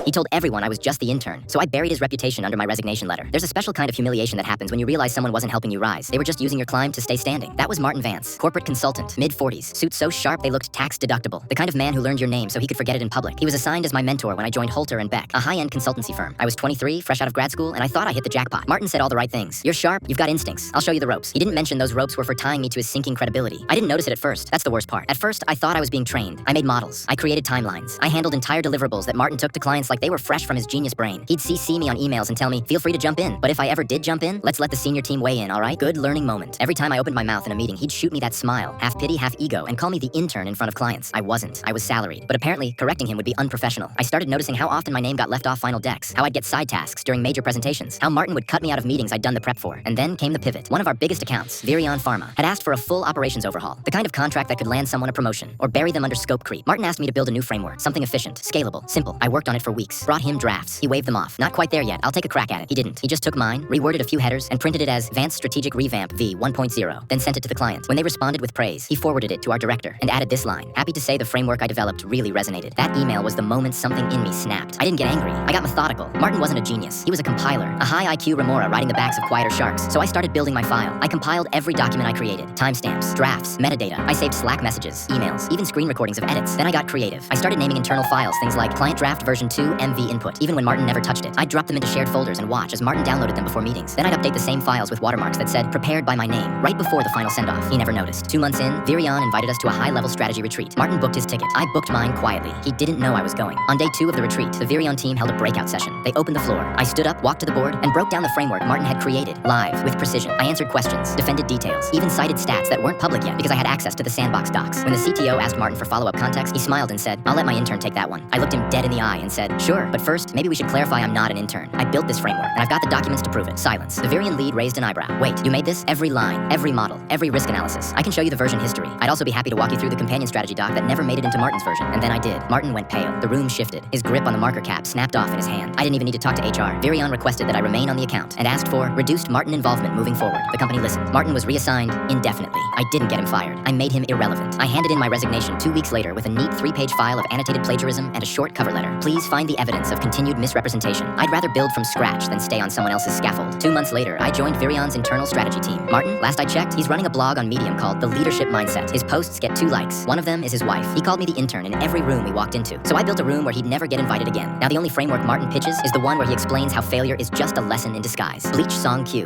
He told everyone I was just the intern, so I buried his reputation under my resignation letter. There's a special kind of humiliation that happens when you realize someone wasn't helping you rise. They were just using your climb to stay standing. That was Martin Vance, corporate consultant, mid-40s, suit so sharp they looked tax deductible. The kind of man who learned your name so he could forget it in public. He was assigned as my mentor when I joined Holter & Beck, a high-end consultancy firm. I was 23, fresh out of grad school, and I thought I hit the jackpot. Martin said all the right things. You're sharp, you've got instincts. I'll show you the ropes. He didn't mention those ropes were for tying me to his sinking credibility. I didn't notice it at first. That's the worst part. At first, I thought I was being trained. I made models. I created timelines. I handled entire deliverables that Martin took to clients like they were fresh from his genius brain. He'd CC me on emails and tell me, feel free to jump in. But if I ever did jump in, let's let the senior team weigh in, all right? Good learning moment. Every time I opened my mouth in a meeting, he'd shoot me that smile, half pity, half ego, and call me the intern in front of clients. I wasn't. I was salaried. But apparently, correcting him would be unprofessional. I started noticing how often my name got left off final decks, how I'd get side tasks during major presentations, how Martin would cut me out of meetings I'd done the prep for. And then came the pivot. One of our biggest accounts, Virion Pharma, had asked for a full operations overhaul, the kind of contract that could land someone a promotion or bury them under scope creep. Martin asked me to build a new framework, something efficient, scalable, simple. I worked on it for weeks. Brought him drafts. He waved them off. Not quite there yet. I'll take a crack at it. He didn't. He just took mine, reworded a few headers, and printed it as Advanced Strategic Revamp V 1.0, then sent it to the client. When they responded with praise, he forwarded it to our director and added this line: happy to say the framework I developed really resonated. That email was the moment something in me snapped. I didn't get angry. I got methodical. Martin wasn't a genius. He was a compiler, a high IQ remora riding the backs of quieter sharks. So I started building my file. I compiled every document I created, timestamps, drafts, metadata. I saved Slack messages, emails, even screen recordings of edits. Then I got creative. I started naming internal files, things like client draft version 2 MV input. Even when Martin never touched it, I'd drop them into shared folders and watch as Martin downloaded them before meetings. Then I'd update the same files with watermarks that said prepared by my name right before the final send-off. He never noticed. 2 months in, Virion invited us to a high-level strategy retreat. Martin booked his ticket. I booked mine quietly. He didn't know I was going. On day 2 of the retreat, the Virion team held a breakout session. They opened the floor. I stood up, walked to the board, and broke down the framework Martin had created, live, with precision. I answered questions, defended details, even cited stats that weren't public yet because I had access to the sandbox docs. When the CTO asked Martin for follow-up context, he smiled and said, I'll let my intern take that one. I looked him dead in the eye and said, sure, but first, maybe we should clarify I'm not an intern. I built this framework, and I've got the documents to prove it. Silence. The Virion lead raised an eyebrow. Wait, you made this? Every line, every model, every risk analysis. I can show you the version history. I'd also be happy to walk you through the companion strategy doc that never made it into Martin's version. And then I did. Martin went pale. The room shifted. His grip on the marker cap snapped off in his hand. I didn't even need to talk to HR. Virion requested that I remain on the account and asked for reduced Martin involvement moving forward. The company listened. Martin was reassigned indefinitely. I didn't get him fired. I made him irrelevant. I handed in my resignation 2 weeks later with a neat 3-page file of annotated plagiarism and a short cover letter. Please find the evidence of continued misrepresentation. I'd rather build from scratch than stay on someone else's scaffold. 2 months later, I joined Virion's internal strategy team. Martin, last I checked, he's running a blog on Medium called The Leadership Mindset. His posts get 2 likes. One of them is his wife. He called me the intern in every room we walked into. So I built a room where he'd never get invited again. Now the only framework Martin pitches is the one where he explains how failure is just a lesson in disguise. Bleach Song Q.